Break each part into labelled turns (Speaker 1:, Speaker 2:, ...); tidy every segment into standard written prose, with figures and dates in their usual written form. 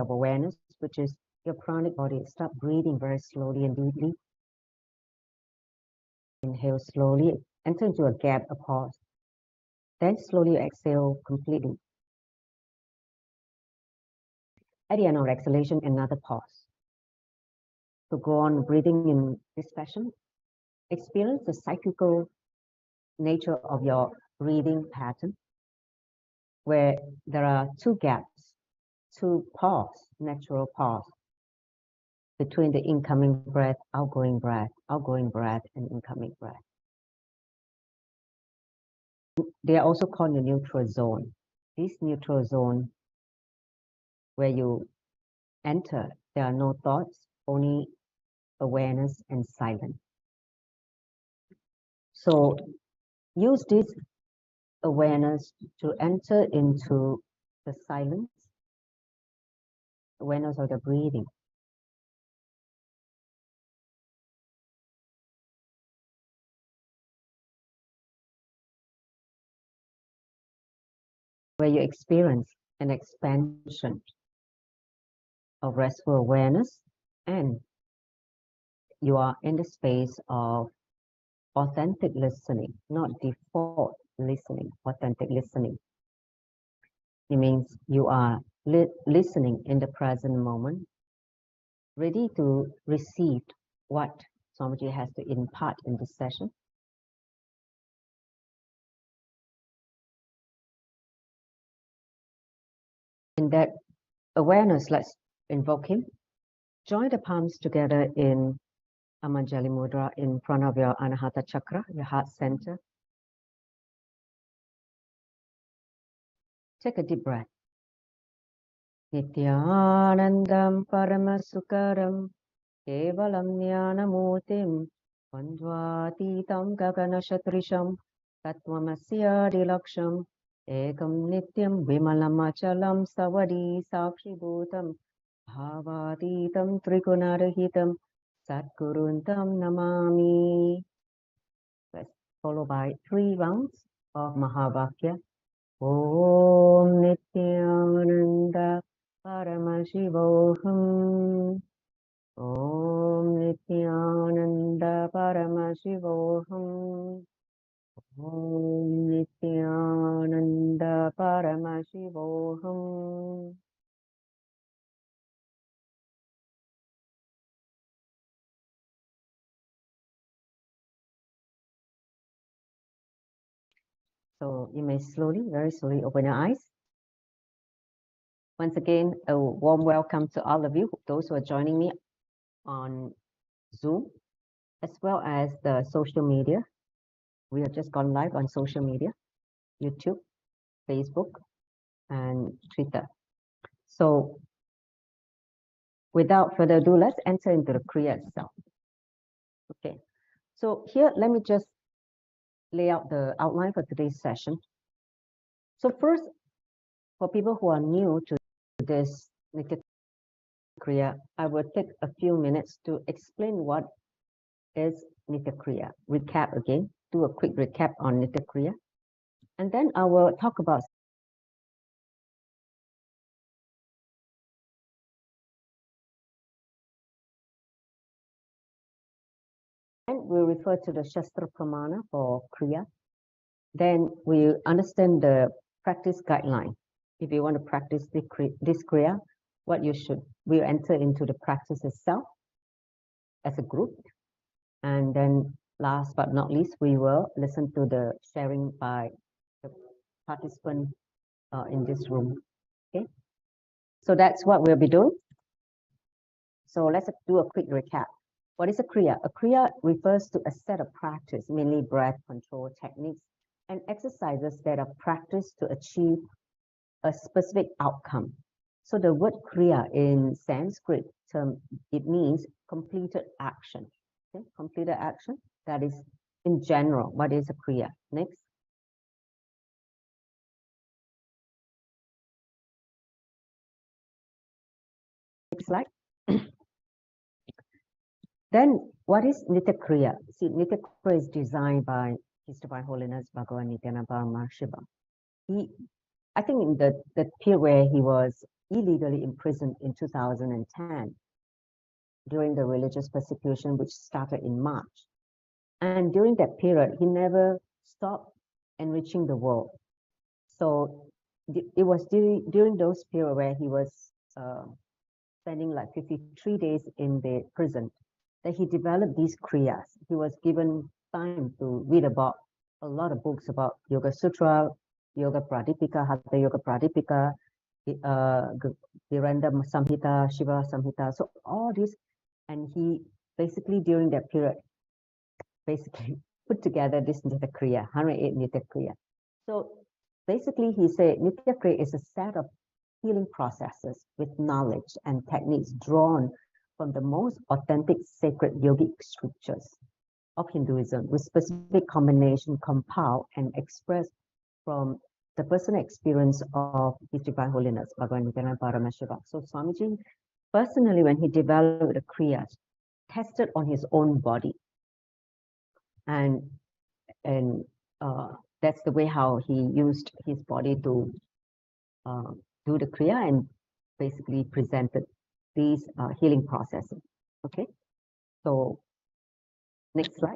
Speaker 1: of awareness, which is your pranic body. Start breathing very slowly and deeply. Inhale slowly, enter into a gap, a pause. Then slowly exhale completely. At the end of exhalation, another pause. So go on breathing in this fashion. Experience the cyclical nature of your breathing pattern, where there are two gaps, two pause, natural pause, between the incoming breath, outgoing breath, and incoming breath. They are also called the neutral zone. This neutral zone, where you enter, there are no thoughts, only awareness and silence. So use this awareness to enter into the silence, awareness of the breathing. Where you experience an expansion of restful awareness, and you are in the space of authentic listening, not default listening, authentic listening. It means you are listening in the present moment, ready to receive what Swamiji has to impart in this session. In that awareness, let's invoke him. Join the palms together in Amanjali Mudra in front of your Anahata Chakra, your heart center. Take a deep breath. Nithyanandam Paramasukaram Kevalam Jnanamutim Vandvatitam Gaganashatrisham Tattvamasya Dilaksham Ekam Nityam Vimalam Achalam Savadi Sakshi Bhutam Bhavatitam Trigunarahitam Satguruntam Namami. Let's follow by 3 rounds of Mahavakya. Om Nithyananda Paramashivam. Om Nithyananda Paramashivam. Om Nithyananda Paramashivam. So you may slowly, very slowly open your eyes. Once again, a warm welcome to all of you, those who are joining me on Zoom, as well as the social media. We have just gone live on social media, YouTube, Facebook, and Twitter. So without further ado, let's enter into the Kriya itself. Okay, so here, let me just lay out the outline for today's session. So first, for people who are new to this Nithya Kriya, I will take a few minutes to explain what is Nithya Kriya. Recap again, do a quick recap on Nithya Kriya. And then I will talk about and we'll refer to the Shastra Pramana for Kriya. Then we understand the practice guideline. If you want to practice this Kriya, what you should, we'll enter into the practice itself as a group. And then last but not least, we will listen to the sharing by the participant in this room. Okay, so that's what we'll be doing. So let's do a quick recap. What is a Kriya? A Kriya refers to a set of practice, mainly breath control techniques and exercises that are practiced to achieve a specific outcome. So the word Kriya in Sanskrit term, it means completed action. Okay? Completed action, that is in general, what is a Kriya? Next. Next slide. Then, what is Nithya Kriya? See, Nithya Kriya is designed by His Divine Holiness Bhagavan Nithyananda Paramashivam. He I think in the period where he was illegally imprisoned in 2010 during the religious persecution, which started in March. And during that period, he never stopped enriching the world. So it was during those periods where he was spending like 53 days in the prison that he developed these kriyas. He was given time to read about a lot of books about Yoga Sutra, Yoga Pradipika, Hatha Yoga Pradipika, Gheranda Samhita, Shiva Samhita. So all these, and he basically during that period, basically put together this Nithya Kriya, 108 Nithya Kriya. So basically he said Nithya Kriya is a set of healing processes with knowledge and techniques drawn from the most authentic sacred yogic scriptures of Hinduism, with specific combination compiled and expressed from the personal experience of His Divine Holiness, Bhagavan Nithyananda Paramashivam. So Swamiji, personally, when he developed the Kriyas, tested on his own body. And that's the way how he used his body to do the Kriya and basically presented these healing processes. Okay, so next slide.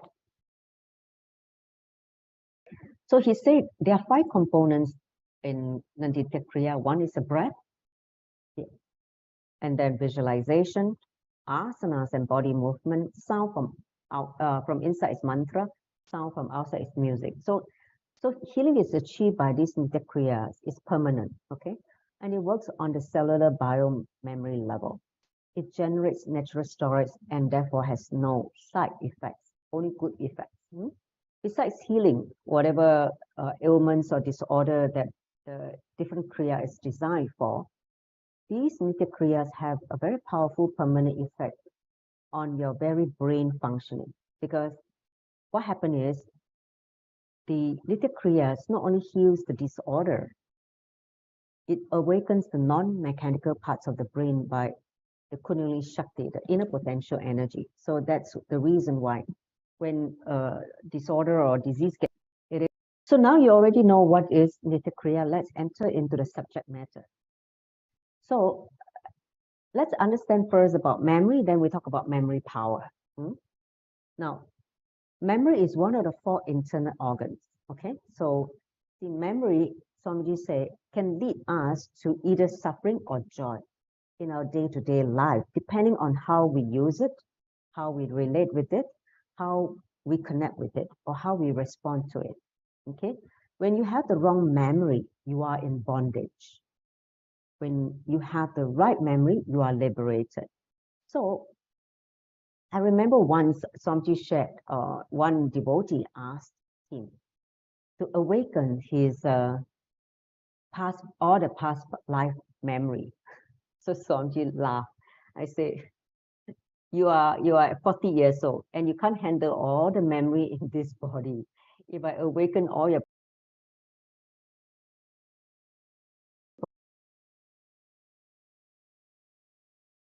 Speaker 1: So he said there are 5 components in Nithya Kriya. One is the breath, and then visualization, asanas and body movement, sound from inside is mantra, sound from outside is music. So healing is achieved by these Nithya Kriyas, is permanent, okay? And it works on the cellular biomemory level. It generates natural storage and therefore has no side effects, only good effects. Besides healing whatever ailments or disorder that the different Kriya is designed for, these Nithya Kriyas have a very powerful permanent effect on your very brain functioning. Because what happens is, the Nithya Kriyas not only heals the disorder, it awakens the non-mechanical parts of the brain by the Kundalini Shakti, the inner potential energy. So that's the reason why when disorder or disease gets it is. So now you already know what is Nithya Kriya. Let's enter into the subject matter. So let's understand first about memory, then we talk about memory power. Now, memory is one of the 4 internal organs, okay? So the memory, Swamiji say, can lead us to either suffering or joy in our day-to-day life, depending on how we use it, how we relate with it, how we connect with it, or how we respond to it, okay? When you have the wrong memory, you are in bondage. When you have the right memory, you are liberated. So I remember once Swamiji shared, one devotee asked him to awaken his past life memory. So Swamiji laughed. I say, you are 40 years old and you can't handle all the memory in this body. If I awaken all your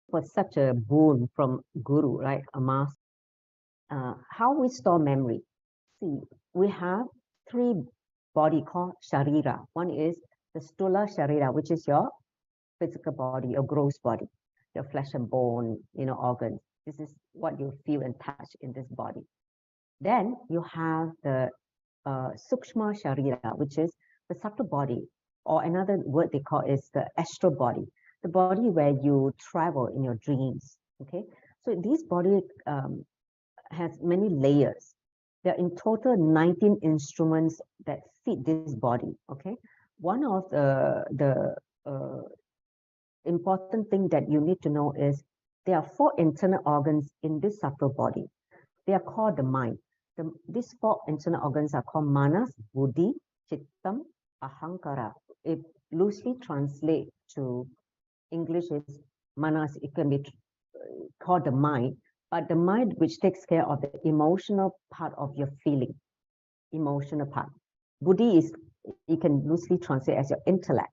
Speaker 1: for such a boon from Guru, right? A master. How we store memory? See, we have 3 body called Sharira. One is the Stula Sharira, which is your physical body, your gross body, your flesh and bone, organs. This is what you feel and touch in this body. Then you have the Sukshma Sharira, which is the subtle body, or another word they call is the astral body, the body where you travel in your dreams, okay? So this body has many layers. There are in total 19 instruments that feed this body, okay? One of the important thing that you need to know is there are 4 internal organs in this subtle body. They are called the mind. These 4 internal organs are called manas, buddhi, chittam, ahankara. It loosely translates to English is manas. It can be called the mind, but the mind which takes care of the emotional part of your feeling, emotional part. Buddhi is, you can loosely translate as your intellect.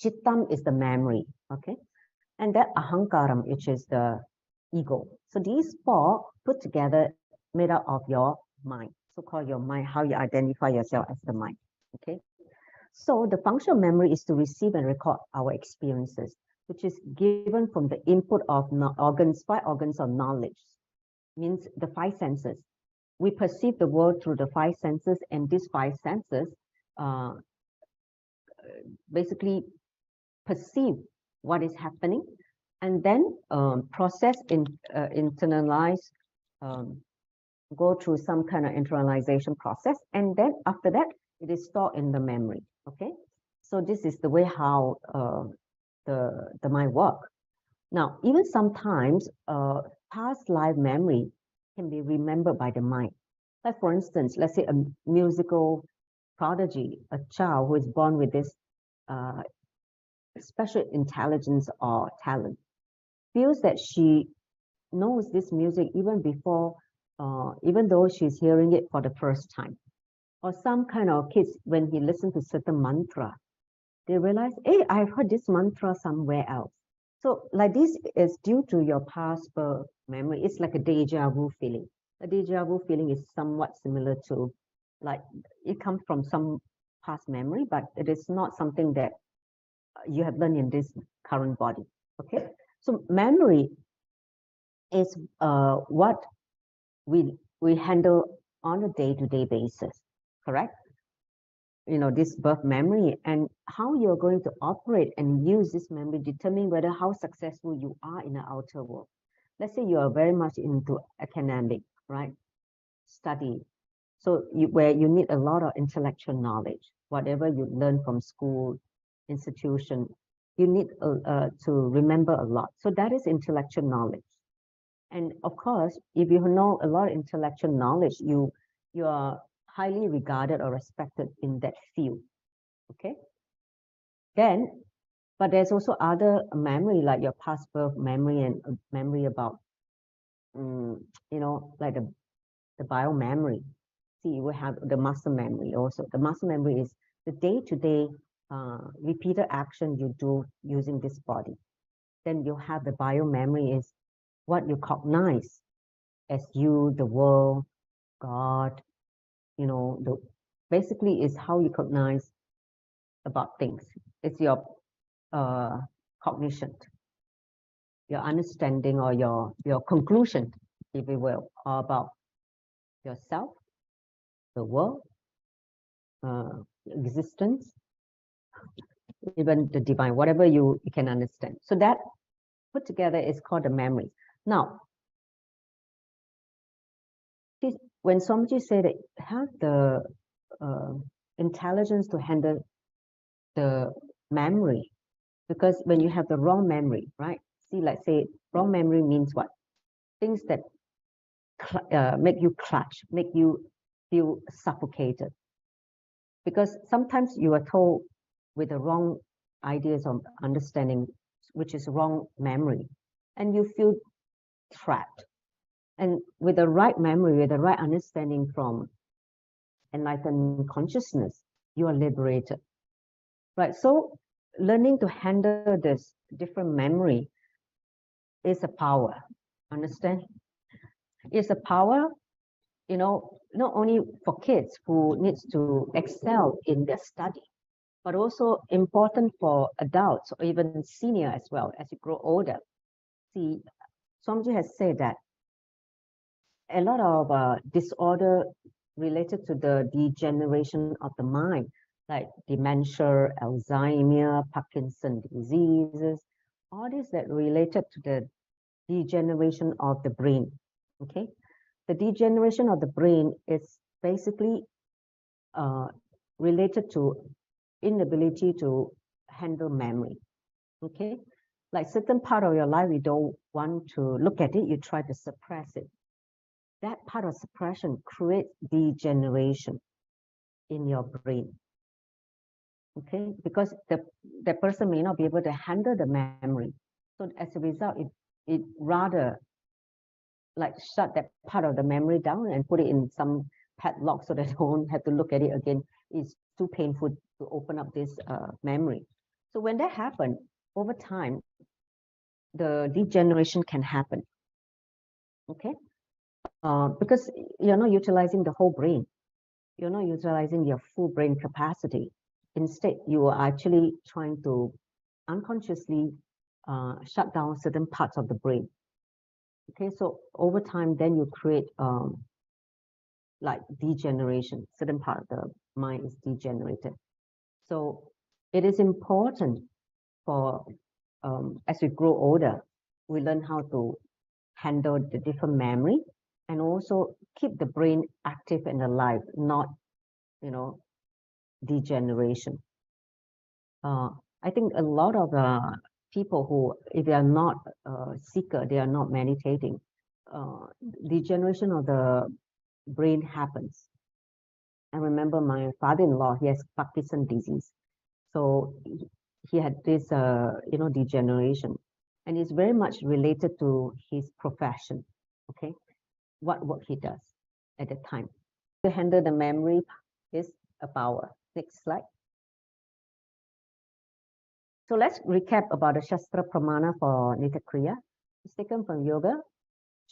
Speaker 1: Chittam is the memory, okay? And that ahankaram, which is the ego. So these 4 put together made up of your mind, so-called your mind, how you identify yourself as the mind, okay? So the function of memory is to receive and record our experiences, which is given from the input of five organs of knowledge, means the five senses. We perceive the world through the five senses, and these five senses basically perceive what is happening, and then process, internalize, go through some kind of internalization process, and then after that, it is stored in the memory. Okay, so this is the way how the mind works. Now, even sometimes past life memory can be remembered by the mind. Like for instance, let's say a musical prodigy, a child who is born with this special intelligence or talent, feels that she knows this music even before, even though she's hearing it for the first time. Or some kind of kids, when he listens to certain mantra, they realize, hey, I've heard this mantra somewhere else. So like this is due to your past birth memory. It's like a deja vu feeling. A deja vu feeling is somewhat similar to, like, it comes from some past memory, but it is not something that you have learned in this current body. Okay, so memory is what we handle on a day-to-day basis, correct? You know, this birth memory, and how you're going to operate and use this memory determine whether how successful you are in the outer world. Let's say you are very much into academic, right? Study. So where you need a lot of intellectual knowledge, whatever you learn from school, institution, you need to remember a lot. So that is intellectual knowledge. And of course, if you know a lot of intellectual knowledge, you are highly regarded or respected in that field. Okay. Then, but there's also other memory, like your past birth memory and memory about, you know, like the bio memory. See, we have the muscle memory also. The muscle memory is the day-to-day repeated action you do using this body. Then you have the bio memory is what you cognize as you, the world, God, you know, basically is how you cognize about things. It's your cognition, your understanding, or your conclusion, if you will, about yourself, the world, existence, even the divine, whatever you can understand. So that put together is called the memory. Now, when Swamiji said that have the intelligence to handle the memory, because when you have the wrong memory, right? See, like say, wrong memory means what? Things that make you clutch, make you feel suffocated. Because sometimes you are told with the wrong ideas of understanding, which is wrong memory, and you feel trapped. And with the right memory, with the right understanding from enlightened consciousness, you are liberated. Right? So learning to handle this different memory is a power. Understand? It's a power, you know, not only for kids who needs to excel in their study, but also important for adults or even senior as well as you grow older. See, Swamiji has said that a lot of disorder related to the degeneration of the mind, like dementia, Alzheimer, Parkinson diseases, all these that related to the degeneration of the brain. Okay, the degeneration of the brain is basically related to inability to handle memory. Okay, like certain part of your life you don't want to look at it, you try to suppress it. That part of suppression creates degeneration in your brain. Okay, because the person may not be able to handle the memory. So as a result, it rather like shut that part of the memory down and put it in some padlock so they don't have to look at it again. It's too painful to open up this memory. So when that happens, over time, the degeneration can happen. Okay, because you're not utilizing the whole brain. You're not utilizing your full brain capacity. Instead, you are actually trying to unconsciously shut down certain parts of the brain. Okay, so over time, then you create like degeneration. Certain part of the mind is degenerated. So it is important for as we grow older, we learn how to handle the different memory and also keep the brain active and alive, not, you know, degeneration. I think a lot of people who, if they are not seeker, they are not meditating, degeneration of the brain happens. I remember my father-in-law, he has Parkinson's disease. So he had this, degeneration. And it's very much related to his profession, okay? What work he does at the time. To handle the memory is a power. Next slide. So let's recap about the Shastra Pramana for Nithya Kriya. It's taken from Yoga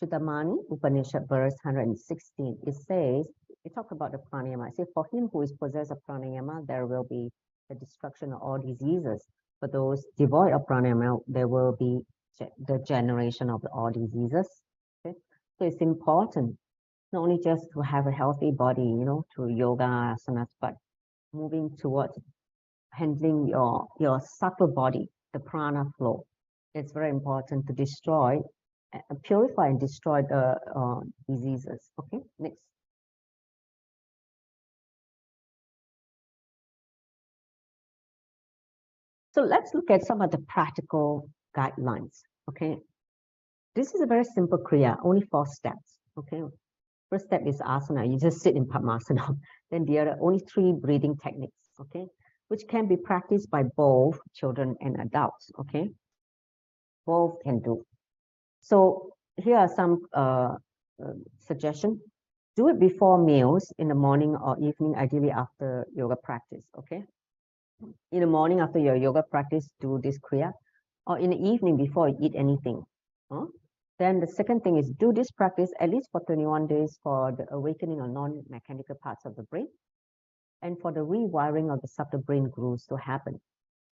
Speaker 1: Chudamani Upanishad, verse 116. It says, it talks about the pranayama. It says, for him who is possessed of pranayama, there will be the destruction of all diseases. For those devoid of pranayama, there will be the generation of all diseases. Okay? So it's important not only just to have a healthy body, you know, through yoga, asanas, but moving towards handling your subtle body, the prana flow. It's very important to destroy, purify and destroy the diseases. Okay, next. So let's look at some of the practical guidelines. Okay, this is a very simple kriya, only 4 steps. Okay, first step is asana. You just sit in padmasana. Then there are only 3 breathing techniques. Okay, which can be practiced by both children and adults. Okay, both can do. So here are some suggestions. Do it before meals in the morning or evening, ideally after yoga practice. Okay, in the morning after your yoga practice, do this kriya, or in the evening before you eat anything. Then the second thing is do this practice at least for 21 days for the awakening of non-mechanical parts of the brain and for the rewiring of the subtle brain grooves to happen.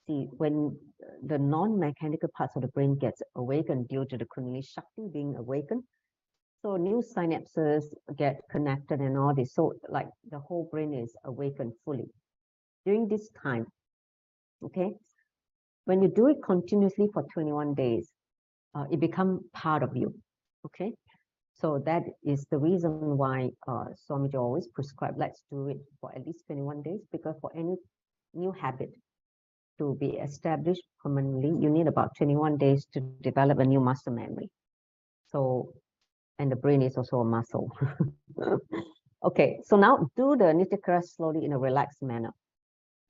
Speaker 1: See, when the non-mechanical parts of the brain gets awakened due to the Kundalini Shakti being awakened, so new synapses get connected and all this. So like the whole brain is awakened fully. During this time, okay, when you do it continuously for 21 days, it becomes part of you, okay? So that is the reason why Swamiji always prescribe, let's do it for at least 21 days, because for any new habit to be established permanently, you need about 21 days to develop a new muscle memory. So, and the brain is also a muscle. Okay, so now do the Nithya Kriya slowly in a relaxed manner.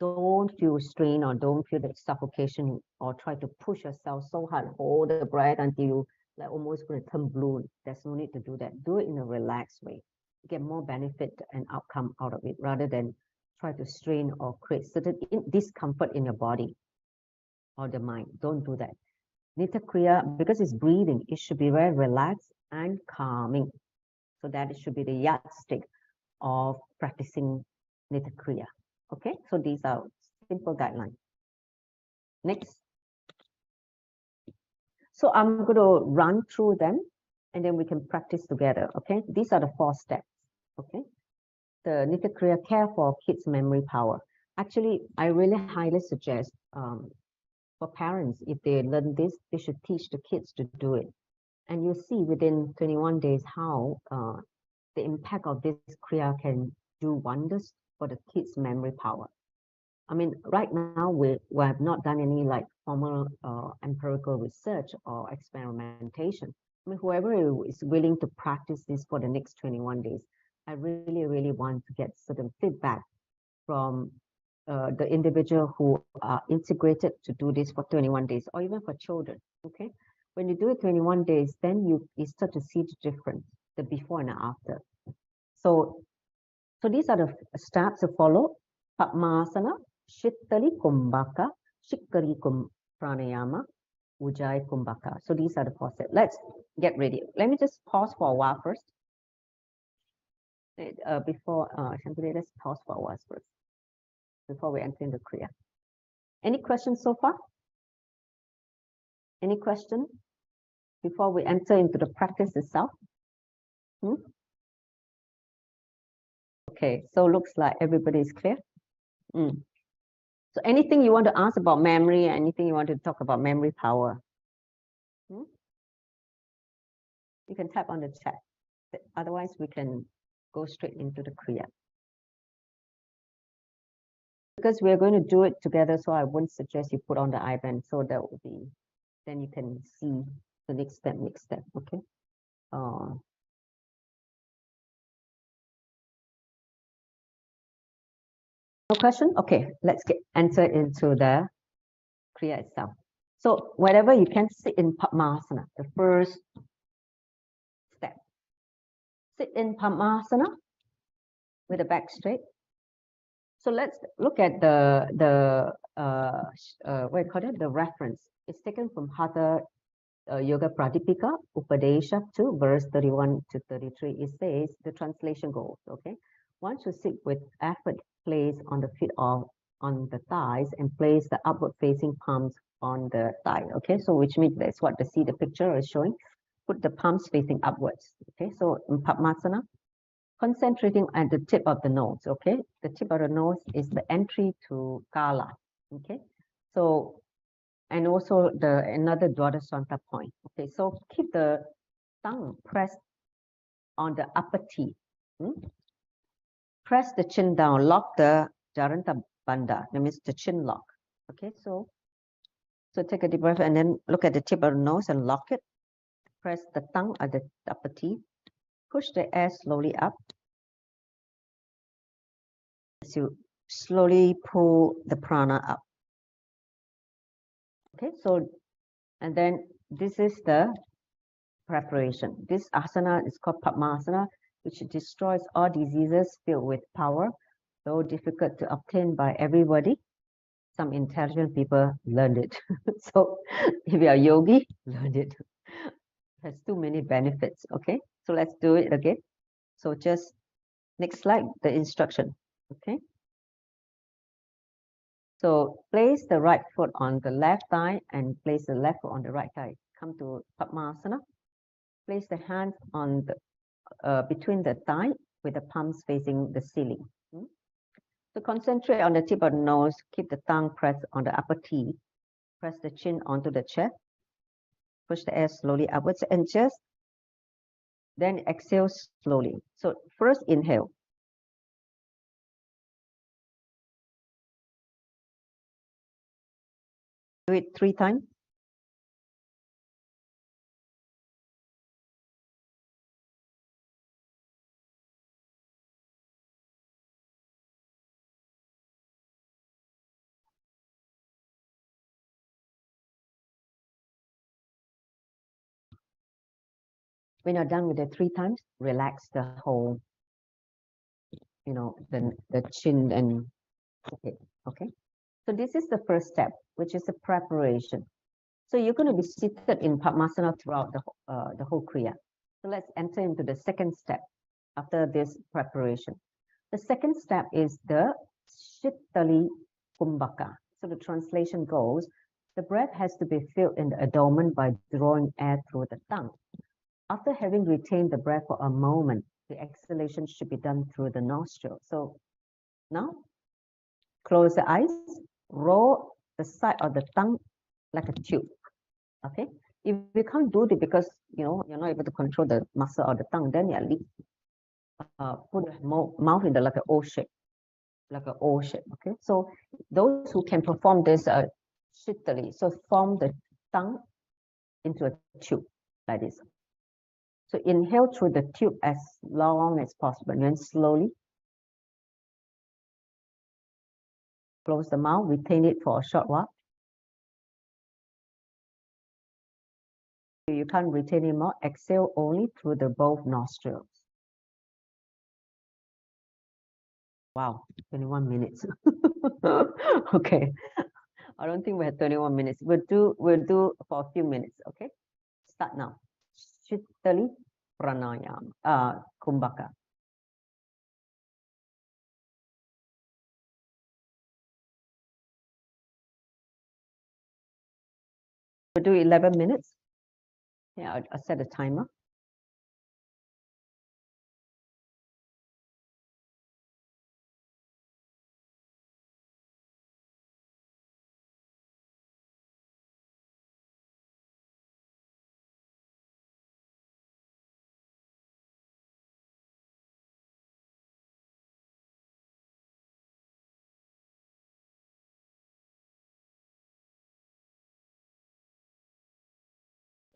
Speaker 1: Don't feel strain or don't feel the suffocation or try to push yourself so hard, hold the breath until you like almost going to turn blue. There's no need to do that. Do it in a relaxed way. Get more benefit and outcome out of it rather than try to strain or create certain discomfort in your body or the mind. Don't do that. Nithya Kriya, because it's breathing, it should be very relaxed and calming. So that it should be the yardstick of practicing Nithya Kriya. Okay, so these are simple guidelines. Next. So I'm going to run through them and then we can practice together. Okay, these are the 4 steps. Okay, the Nithya Kriya, care for kids' memory power. Actually, I really highly suggest for parents, if they learn this, they should teach the kids to do it. And you see within 21 days how the impact of this Kriya can do wonders for the kids' memory power. I mean, right now we have not done any like formal empirical research or experimentation. I mean, whoever is willing to practice this for the next 21 days, I really, really want to get certain feedback from the individual who are integrated to do this for 21 days, or even for children. Okay, when you do it 21 days, then you start to see the difference, the before and after. So these are the steps to follow. Padmasana, Shittali Kumbhaka, Shikkari Pranayama, Ujjayi Kumbhaka. So these are the 4 steps. Let's get ready. Let me just pause for a while first. Before Shantini, let's pause for a while first. before we enter into Kriya. Any questions so far? Any question before we enter into the practice itself? Okay, so looks like everybody is clear. So anything you want to ask about memory, anything you want to talk about memory power? You can tap on the chat. Otherwise, we can go straight into the Kriya. Because we're going to do it together, so I wouldn't suggest you put on the IBAN, so that will be, then you can see the next step, okay? No question? Okay, let's enter into the Kriya itself. So wherever you can sit in Padmasana, the first step. Sit in Padmasana with the back straight. So let's look at the what do you call it? The reference. It's taken from Hatha Yoga Pradipika, Upadesha 2, verse 31 to 33. It says, the translation goes, okay? One should sit with effort placed on the feet or on the thighs and place the upward facing palms on the thigh, okay? So which means that's what the picture is showing. Put the palms facing upwards, okay? So in Padmasana, concentrating at the tip of the nose, okay? The tip of the nose is the entry to Kala, okay? So, and also another Dwadasanta point, okay? So keep the tongue pressed on the upper teeth. Press the chin down, lock the Gheranda Bandha, that means the chin lock, okay? So take a deep breath and then look at the tip of the nose and lock it. Press the tongue at the upper teeth. Push the air slowly up. As you slowly pull the prana up. Okay, so, and then this is the preparation. This asana is called Padmasana, which destroys all diseases filled with power, though difficult to obtain by everybody. Some intelligent people learned it. So if you are yogi, learn it. It has too many benefits, okay? So let's do it again. So just next slide, the instruction, okay? So place the right foot on the left thigh and place the left foot on the right thigh. Come to Padmasana. Place the hands on the between the thigh with the palms facing the ceiling. So concentrate on the tip of the nose. Keep the tongue pressed on the upper teeth. Press the chin onto the chest. Push the air slowly upwards and just then exhale slowly. So first inhale. Do it 3 times. When you're done with the 3 times, relax the whole, you know, the chin and okay. So this is the first step, which is the preparation. So you're going to be seated in Padmasana throughout the whole Kriya. So let's enter into the second step after this preparation. The second step is the Shittali Kumbhaka. So the translation goes, the breath has to be filled in the abdomen by drawing air through the tongue. After having retained the breath for a moment, the exhalation should be done through the nostril. So now, close the eyes, roll the side of the tongue like a tube, okay? If you can't do it because, you know, you're not able to control the muscle of the tongue, then you at least put the mouth in like an O shape, okay? So those who can perform this shittali, so form the tongue into a tube like this. So inhale through the tube as long as possible, and then slowly close the mouth, retain it for a short while. If you can't retain it more, exhale only through the both nostrils. Wow, 21 minutes. Okay. I don't think we have 21 minutes. We'll do for a few minutes, okay? Start now. Shittali Pranayam, Kumbhaka. We'll do 11 minutes. Yeah, I'll set a timer.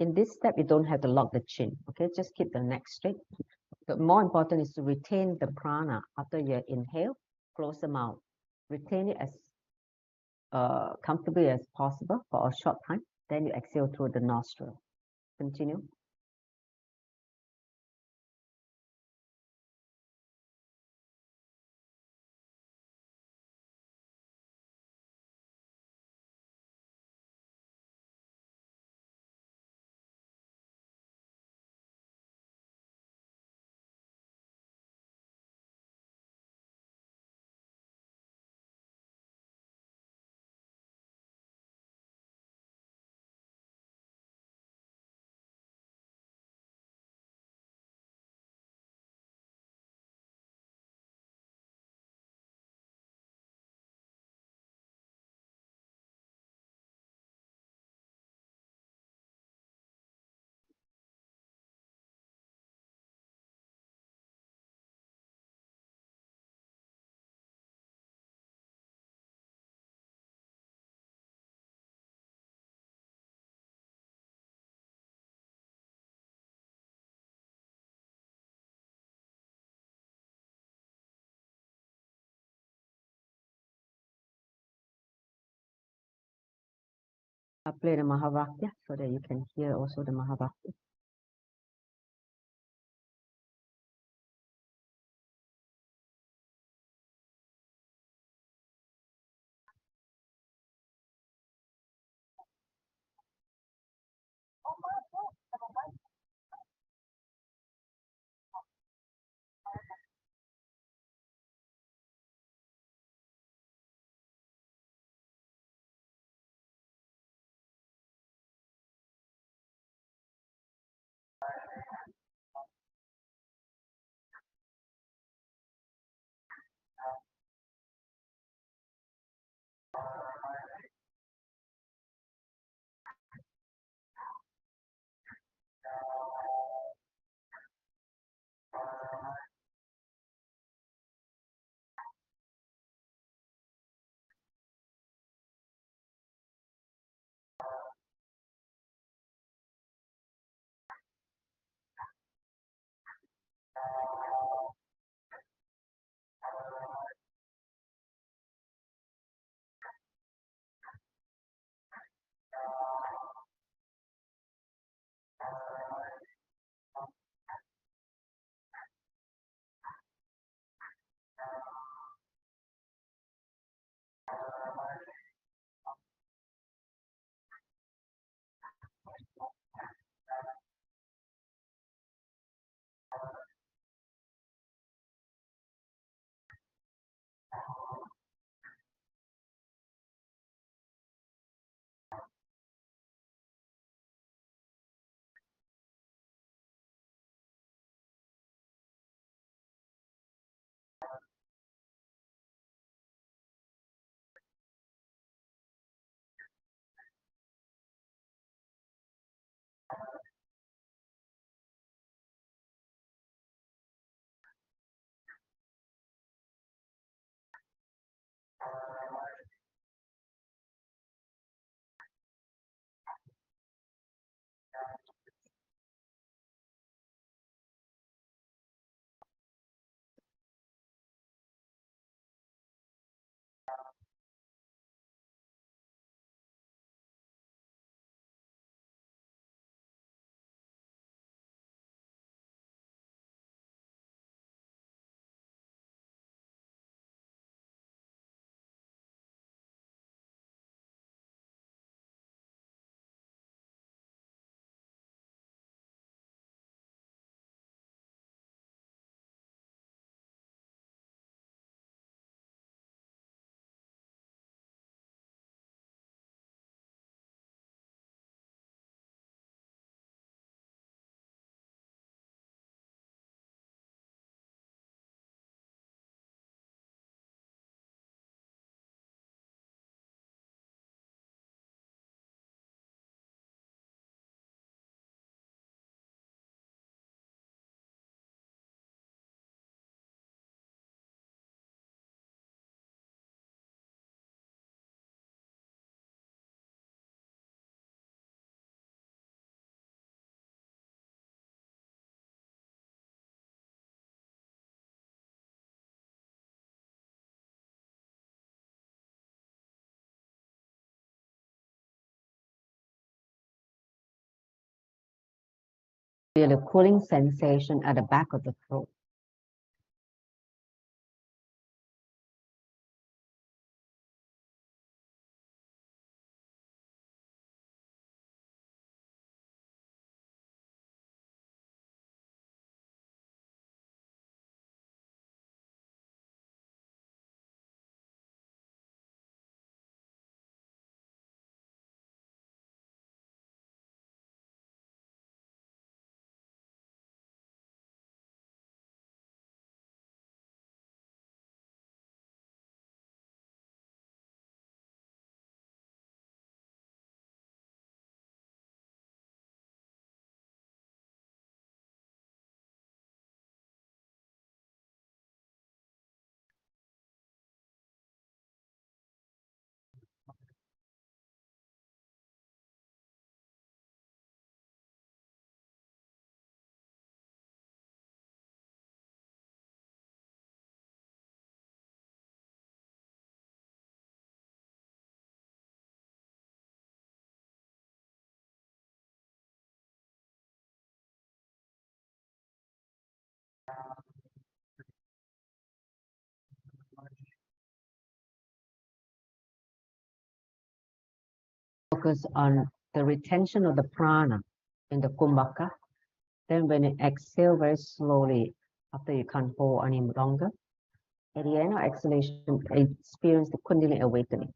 Speaker 1: In this step, you don't have to lock the chin, okay? Just keep the neck straight. The more important is to retain the prana after you inhale, close the mouth. Retain it as comfortably as possible for a short time. Then you exhale through the nostril. Continue. I'll play the Mahavakya so that you can hear also the Mahavakya. Feel a cooling sensation at the back of the throat. Focus on the retention of the prana in the kumbhaka. Then when you exhale very slowly, after you can't hold any longer, at the end of exhalation, experience the Kundalini awakening.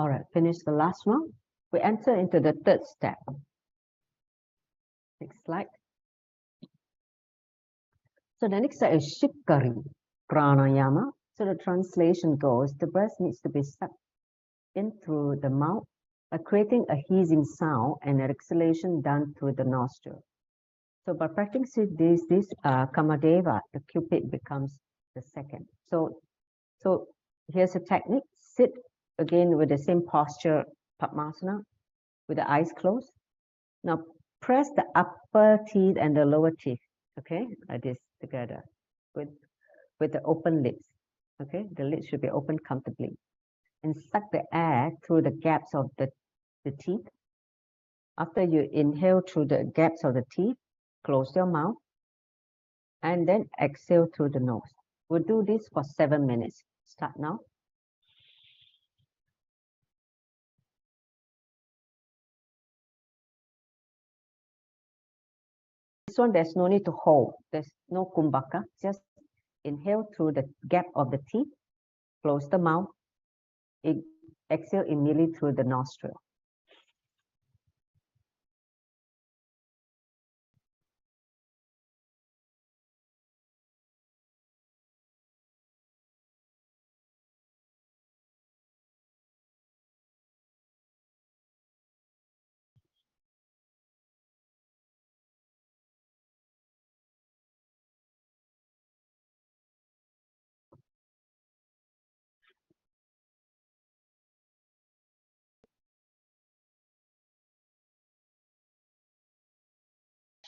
Speaker 1: All right, finish the last one. We enter into the third step. Next slide. So the next step is Shikari Pranayama. So the translation goes, the breath needs to be sucked in through the mouth, creating a hissing sound, and an exhalation done through the nostril. So by practicing this Kamadeva, the Cupid becomes the second. So here's a technique. Sit again with the same posture, Padmasana, with the eyes closed. Now press the upper teeth and the lower teeth, okay, like this together with the open lips, okay? The lips should be open comfortably. And suck the air through the gaps of the teeth. After you inhale through the gaps of the teeth, close your mouth, and then exhale through the nose. We'll do this for 7 minutes. Start now. This one, there's no need to hold. There's no kumbhaka. Just inhale through the gap of the teeth, close the mouth, exhale immediately through the nostril.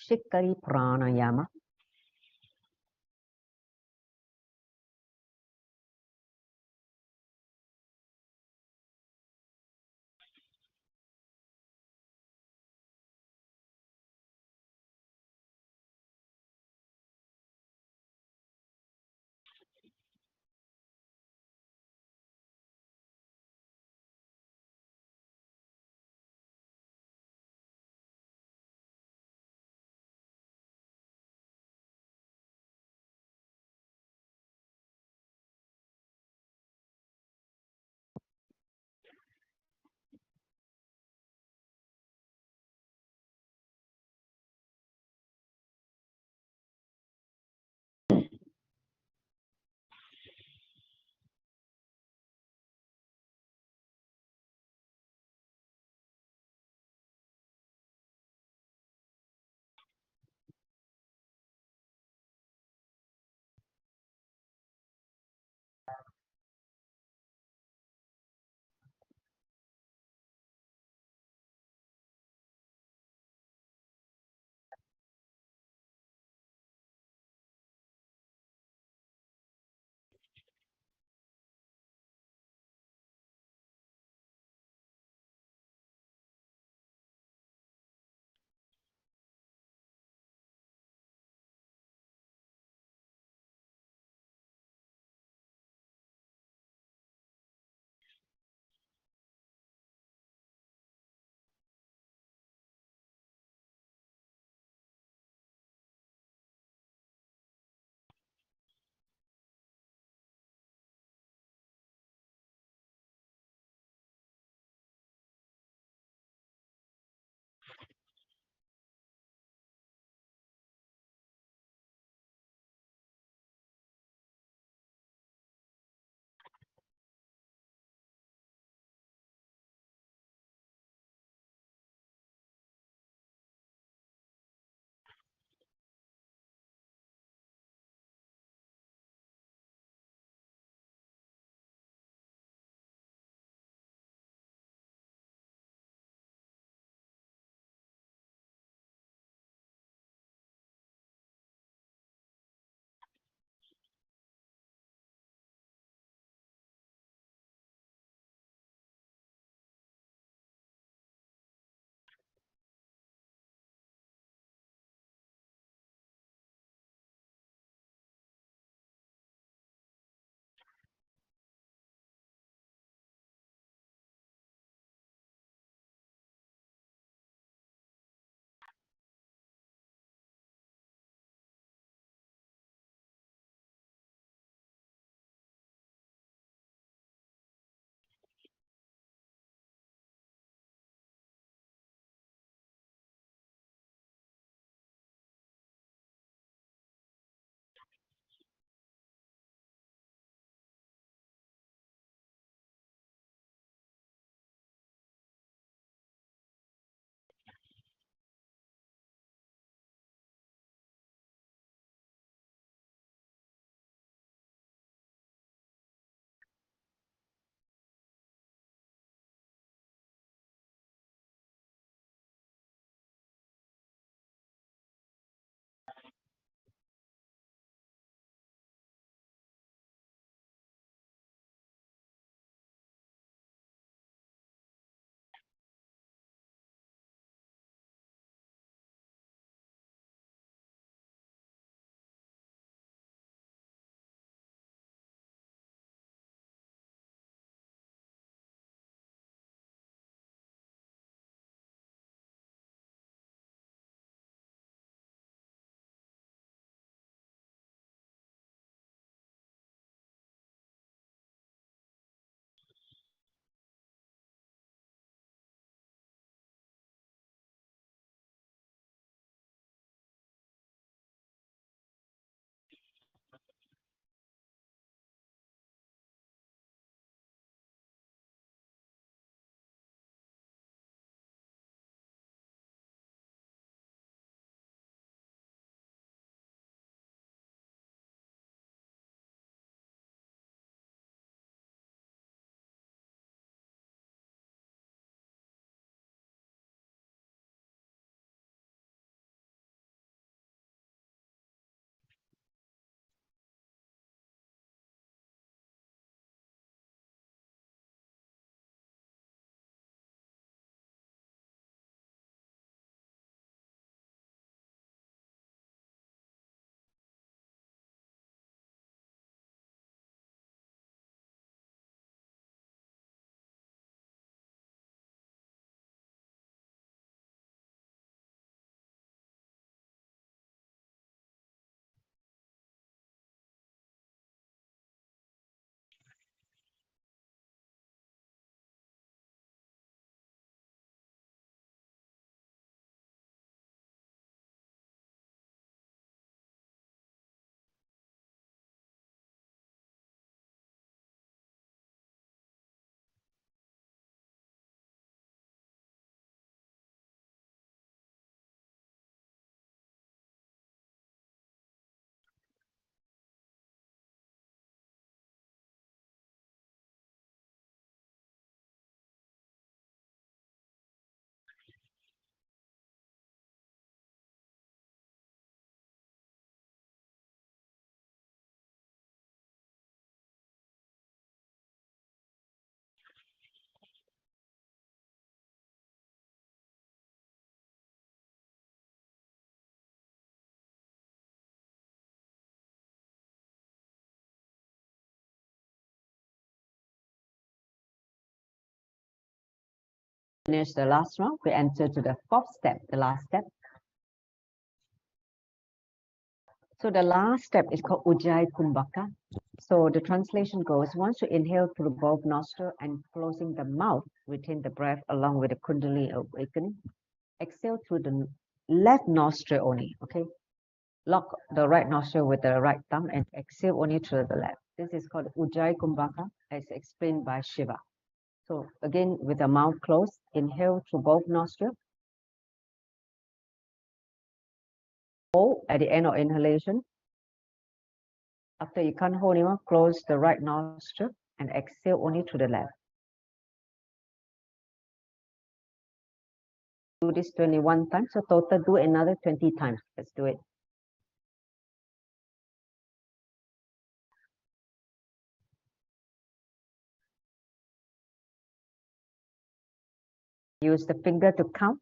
Speaker 1: Shikari Pranayama. Finish the last round, we enter to the fourth step, the last step. So the last step is called Ujjayi Kumbhaka. So the translation goes, once you inhale through both nostrils and closing the mouth, retain the breath along with the Kundalini awakening. Exhale through the left nostril only, okay? Lock the right nostril with the right thumb and exhale only through the left. This is called Ujjayi Kumbhaka, as explained by Shiva. So again, with the mouth closed, inhale through both nostrils. Hold at the end of inhalation. After you can't hold anymore, close the right nostril and exhale only to the left. Do this 21 times, so total do another 20 times. Let's do it. Use the finger to count.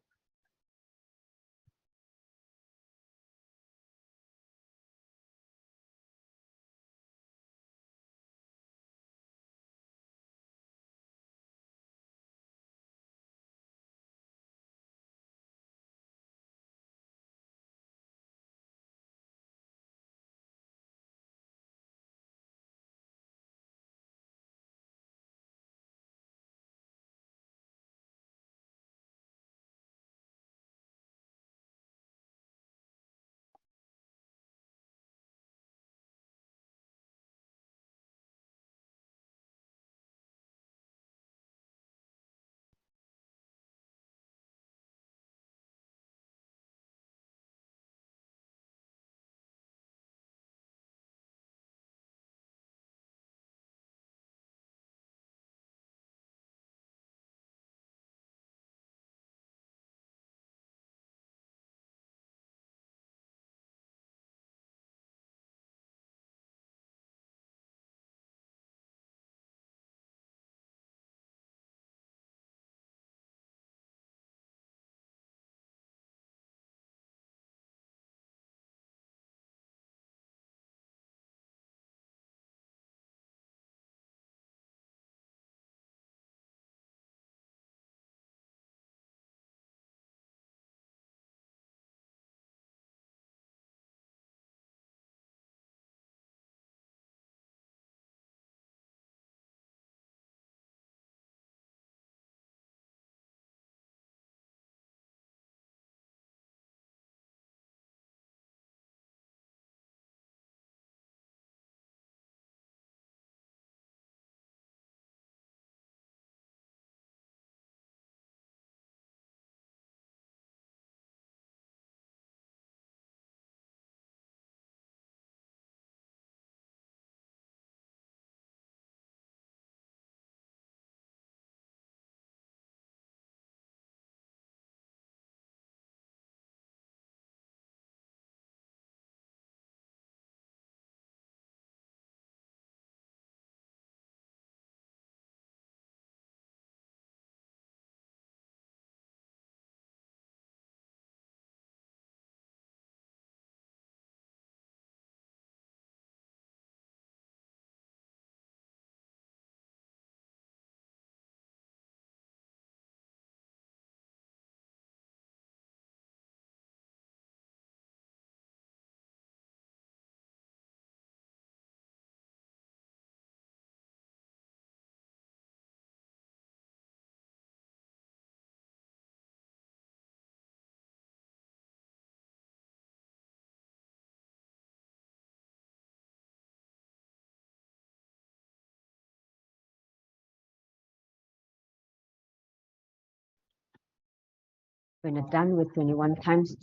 Speaker 1: When you're done with 21 times,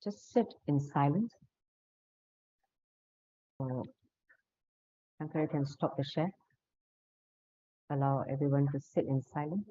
Speaker 1: just sit in silence. So Shankara can stop the share. Allow everyone to sit in silence.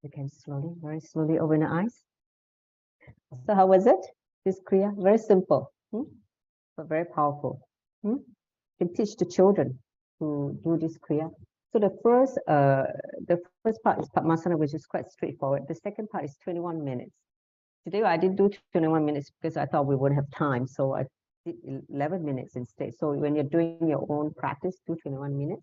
Speaker 1: You can slowly, very slowly open your eyes. So how was it? This Kriya? Very simple, but very powerful. You can teach the children to do this Kriya. So the first part is Padmasana, which is quite straightforward. The second part is 21 minutes. Today I didn't do 21 minutes because I thought we wouldn't have time. So I did 11 minutes instead. So when you're doing your own practice, do 21 minutes,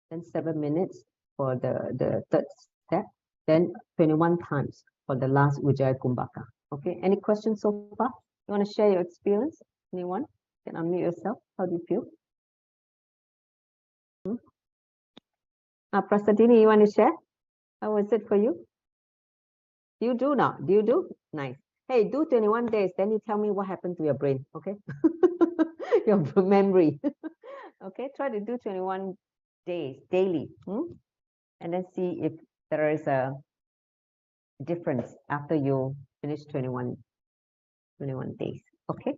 Speaker 1: then 7 minutes for the third step, then 21 times for the last Ujjayi Kumbhaka. Okay, any questions so far? You want to share your experience? Anyone? You can unmute yourself. How do you feel? Prasadini, you want to share? How was it for you? You do now. Do you do? Nice. Hey, do 21 days, then you tell me what happened to your brain, okay? Your memory. Okay, try to do 21 days daily, and then see if there is a difference after you finish 21 days, okay?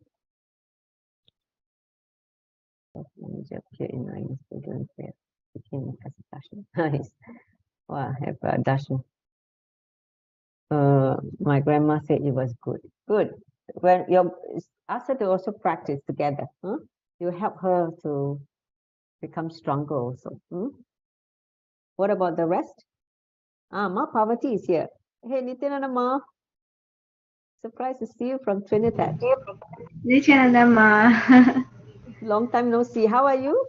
Speaker 1: Nice. Wow, have a darshan. My grandma said it was good. Good. When you ask her to also practice together, you help her to become stronger also. What about the rest? Ma Parvati is here. Hey, Nithyananda Ma. Surprised to see you from Trinidad.
Speaker 2: Nithyananda Ma.
Speaker 1: Long time no see. How are you?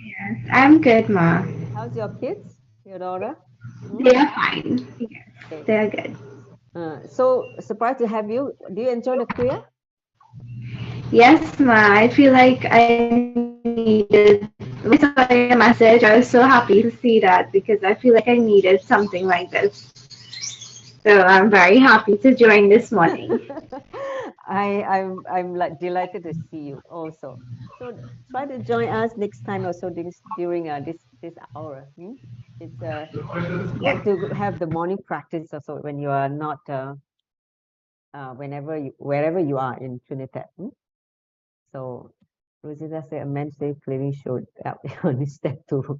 Speaker 2: Yes, I'm good, Ma.
Speaker 1: How's your kids? Your daughter?
Speaker 2: They are fine. Yes,
Speaker 1: Okay.
Speaker 2: they are good.
Speaker 1: So surprised to have you. Do you enjoy the Kriya?
Speaker 2: Yes, Ma. I feel like I needed. When I saw your message, I was so happy to see that because I feel like I needed something like this. So I'm very happy to join this morning.
Speaker 1: I'm like delighted to see you also. So try to join us next time also during this hour. It's good to have the morning practice also when you are not wherever you are in Trinidad. So Rosita said a man say clearly showed up on step 2.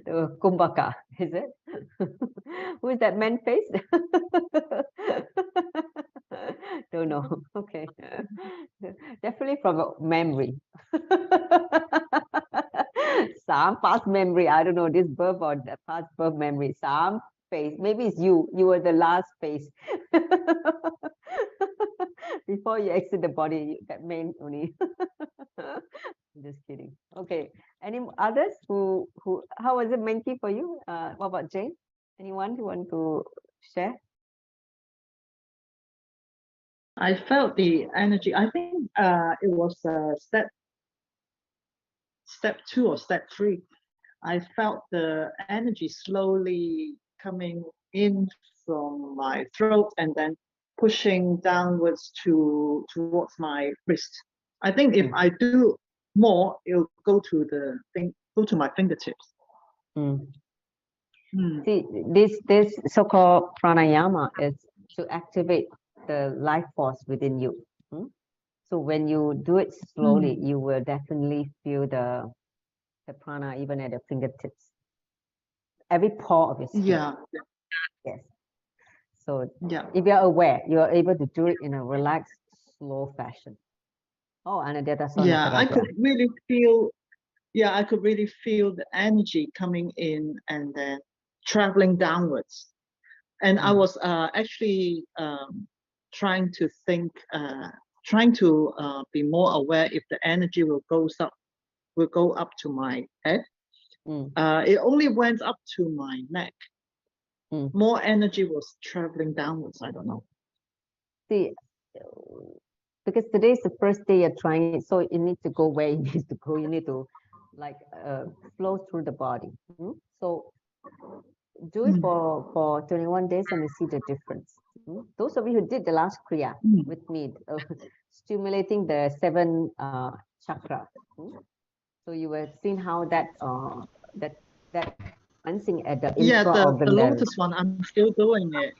Speaker 1: the Kumbhaka, is it? Who is that man face? Don't know. Okay. Definitely from a memory. Some past memory. I don't know this birth or the past birth memory. Some face. Maybe it's you. You were the last face. Before you exit the body, that means only. Just kidding. Okay. Any others who how was it Menki for you? What about Jane? Anyone who want to share?
Speaker 3: I felt the energy. I think it was step 2 or step 3. I felt the energy slowly coming in from my throat and then pushing downwards towards my wrist. I think if I do more, it'll go to my fingertips.
Speaker 1: See, this so-called pranayama is to activate the life force within you. So when you do it slowly, you will definitely feel the prana even at the fingertips. Every pore of your skin.
Speaker 3: Yeah.
Speaker 1: Yes. So
Speaker 3: yeah.
Speaker 1: if you're aware, you're able to do it in a relaxed, slow fashion. Oh, Anadeta
Speaker 3: Yeah, I could really feel. Yeah, I could really feel the energy coming in and then traveling downwards. And I was actually trying to think, trying to be more aware if the energy will go up to my head. It only went up to my neck. More energy was traveling downwards. I don't know.
Speaker 1: See, because today is the first day you're trying it, so you need to go where it needs to go. You need to like flow through the body. So do it for 21 days and you see the difference. Those of you who did the last Kriya with me, stimulating the 7 chakra. So you were seeing how that cleansing at the
Speaker 3: the lotus one, I'm still doing it.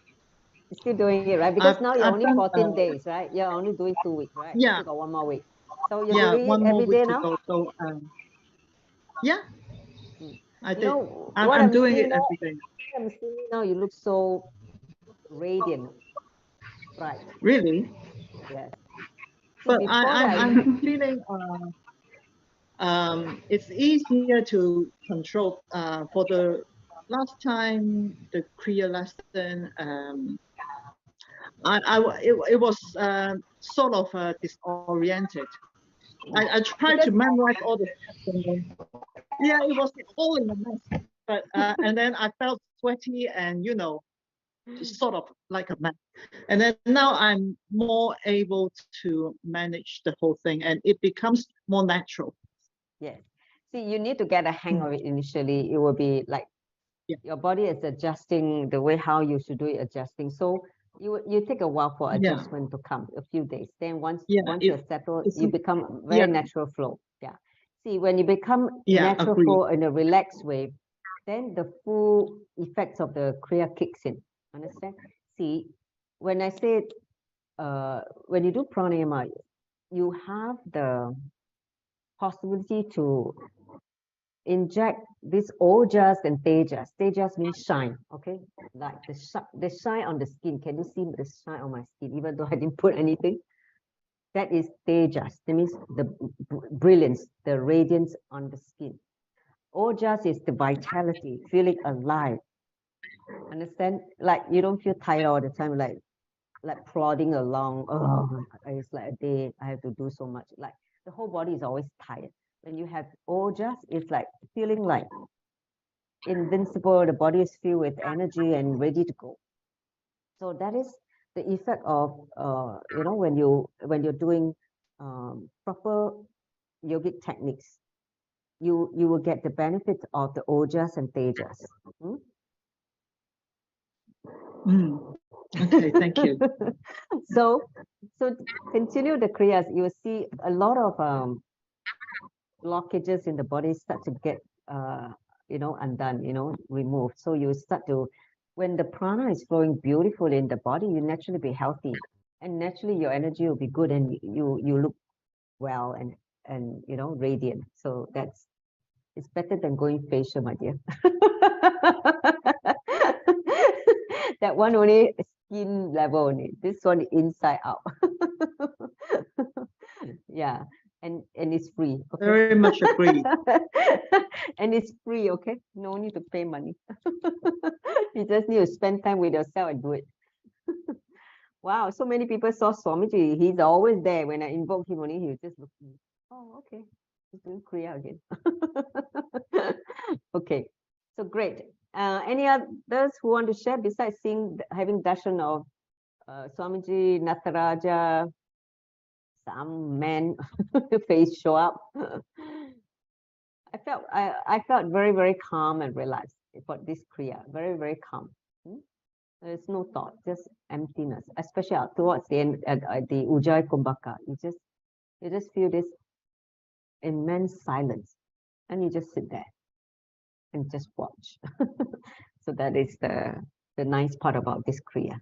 Speaker 1: You're still doing it, right? Because now you're only 14 days, right? You're only doing 2 weeks, right?
Speaker 3: Yeah.
Speaker 1: You got 1 more week. So you're doing it
Speaker 3: one more
Speaker 1: every
Speaker 3: week
Speaker 1: day
Speaker 3: to
Speaker 1: now?
Speaker 3: go. So, yeah. I
Speaker 1: You
Speaker 3: did.
Speaker 1: know
Speaker 3: I'm,
Speaker 1: what
Speaker 3: I'm
Speaker 1: I'm
Speaker 3: doing
Speaker 1: seeing
Speaker 3: it
Speaker 1: now?
Speaker 3: every day.
Speaker 1: What I'm seeing now, you look so radiant, bright.
Speaker 3: Really.
Speaker 1: Yes. See,
Speaker 3: But
Speaker 1: before that,
Speaker 3: I'm feeling it's easier to control. For the last time, the Kriya lesson, it was sort of disoriented. I tried to
Speaker 1: because
Speaker 3: memorize all the steps, and then, yeah, it was all in a mess. But and then I felt sweaty and sort of like a mess. And then now I'm more able to manage the whole thing, and it becomes more natural.
Speaker 1: yes. See, you need to get a hang of it initially. It will be like
Speaker 3: Yeah.
Speaker 1: your body is adjusting the way how you should do it, adjusting. So you take a while for
Speaker 3: Yeah.
Speaker 1: adjustment to come, a few days. Then once
Speaker 3: Yeah.
Speaker 1: you're settled,
Speaker 3: It's
Speaker 1: you become
Speaker 3: yeah.
Speaker 1: very natural flow. Yeah. See, when you become
Speaker 3: Yeah.
Speaker 1: natural
Speaker 3: Agree.
Speaker 1: flow in a relaxed way, then the full effects of the Kriya kicks in. Understand? See, when I say when you do pranayama, you have the possibility to inject this ojas and tejas. Tejas means shine, okay? Like the shine on the skin. Can you see the shine on my skin, even though I didn't put anything? That is tejas. That means the brilliance, the radiance on the skin. Ojas is the vitality, feeling alive. Understand? Like you don't feel tired all the time, like plodding along. Oh, it's like a day. I have to do so much. Like the whole body is always tired. When you have ojas, it's like feeling like invincible. The body is filled with energy and ready to go. So that is the effect of when you're doing proper yogic techniques. You will get the benefit of the ojas and tejas.
Speaker 3: Okay, thank you.
Speaker 1: so continue the kriyas. You will see a lot of blockages in the body start to get undone, removed. So you start to, when the prana is flowing beautifully in the body, you naturally be healthy, and naturally your energy will be good, and you look well and radiant. So it's better than going facial, my dear. That one only skin level only. This one inside out. Yeah, and it's free. Okay.
Speaker 3: Very much agree.
Speaker 1: And it's free. Okay, no need to pay money. You just need to spend time with yourself and do it. Wow, so many people saw Swamiji. He's always there. When I invoke him, only he was just looking. Oh, okay. He's doing Kriya again. Okay, so great. Any others who want to share besides having darshan of Swamiji, Nataraja, some man face show up? I felt very, very calm and relaxed for this Kriya. Very, very calm. There's no thought, just emptiness, especially towards the end at the Ujjayi Kumbhaka. You just feel this immense silence, and you just sit there and just watch. So that is the nice part about this Kriya.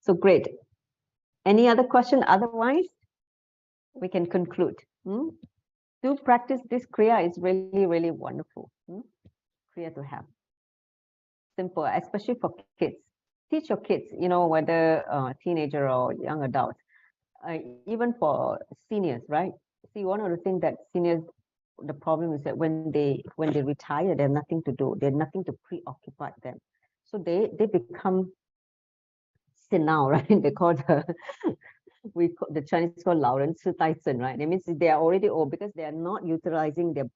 Speaker 1: So great. Any other question? Otherwise, we can conclude. Do practice this Kriya is really, really wonderful. Kriya to have. Simple, especially for kids. Teach your kids, whether teenager or young adult, even for seniors, right? See, one of the things that seniors, the problem is that when they retire, they have nothing to do. They have nothing to preoccupy them. So they become senile, right? They call the Chinese call 老人痴呆症, right? That means they are already old because they are not utilizing their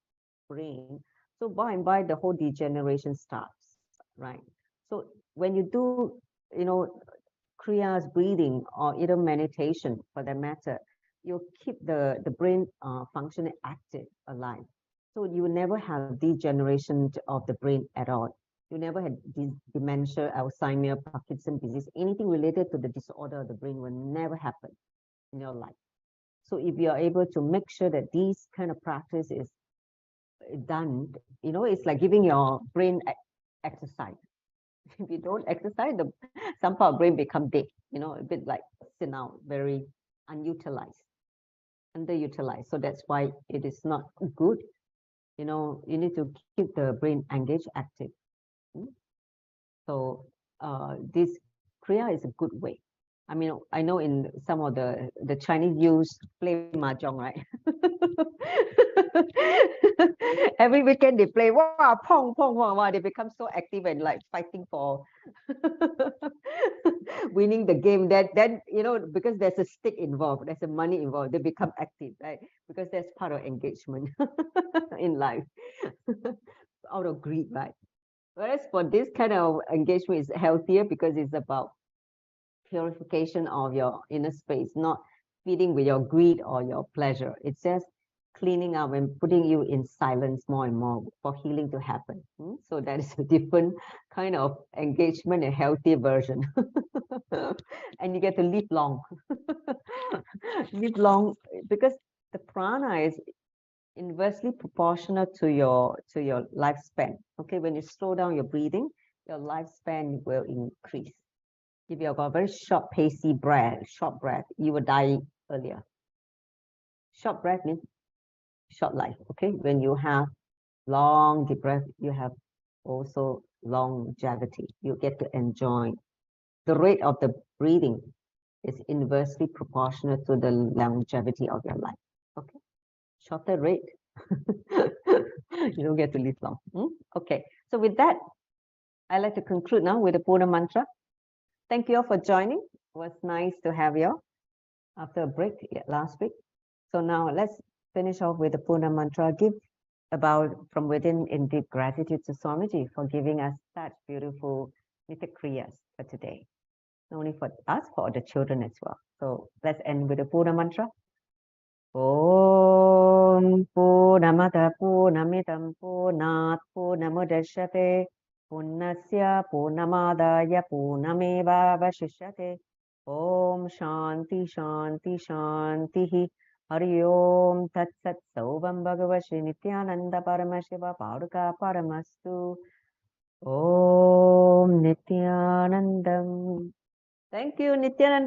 Speaker 1: brain. So by and by, the whole degeneration starts, right? So when you do, kriyas, breathing, or either meditation for that matter, you keep the brain functioning active, alive. So you will never have degeneration of the brain at all. You never had dementia, Alzheimer, Parkinson's disease, anything related to the disorder of the brain will never happen in your life. So if you are able to make sure that these kind of practice is done, it's like giving your brain exercise. If you don't exercise, some part of brain become dead, a bit like senile, very unutilized, underutilized. So that's why it is not good You know, you need to keep the brain engaged, active. So this Kriya is a good way. I mean, I know in some of the Chinese use play mahjong, right? Every weekend they play, wow, pong, pong, pong, wow, they become so active and like fighting for winning the game. Then you know, because there's a stake involved, there's a money involved, they become active, right? Because that's part of engagement in life, out of greed, right? Whereas for this kind of engagement is healthier because it's about purification of your inner space, not feeding with your greed or your pleasure. It's just cleaning up and putting you in silence more and more for healing to happen. So that is a different kind of engagement, a healthy version. And you get to live long. Live long because the prana is inversely proportional to your lifespan. Okay, when you slow down your breathing, your lifespan will increase. If you've got a very short, pacey short breath, you will die earlier. Short breath means short life. Okay, when you have long deep breath, you have also longevity. You get to enjoy. The rate of the breathing is inversely proportional to the longevity of your life. Okay, shorter rate, you don't get to live long. Okay, so with that, I'd like to conclude now with the Purna mantra. Thank you all for joining. It was nice to have you after a break last week. So now let's finish off with the Purna mantra. Give about from within in deep gratitude to Swamiji for giving us such beautiful Nithya Kriyas for today. Not only for us, for the children as well. So let's end with the Purna mantra. Om Purnamada Purnamidam Purnat Purnamudachyate Purnasya Purnamadaya Purnameva Vashishyate. Om Shanti Shanti Shanti Hari Om Tat Sat Saubam Bhagavashi Nithyananda Paramashiva Paduka Paramastu. Om Nithyanandam. Thank you, Nithyananda.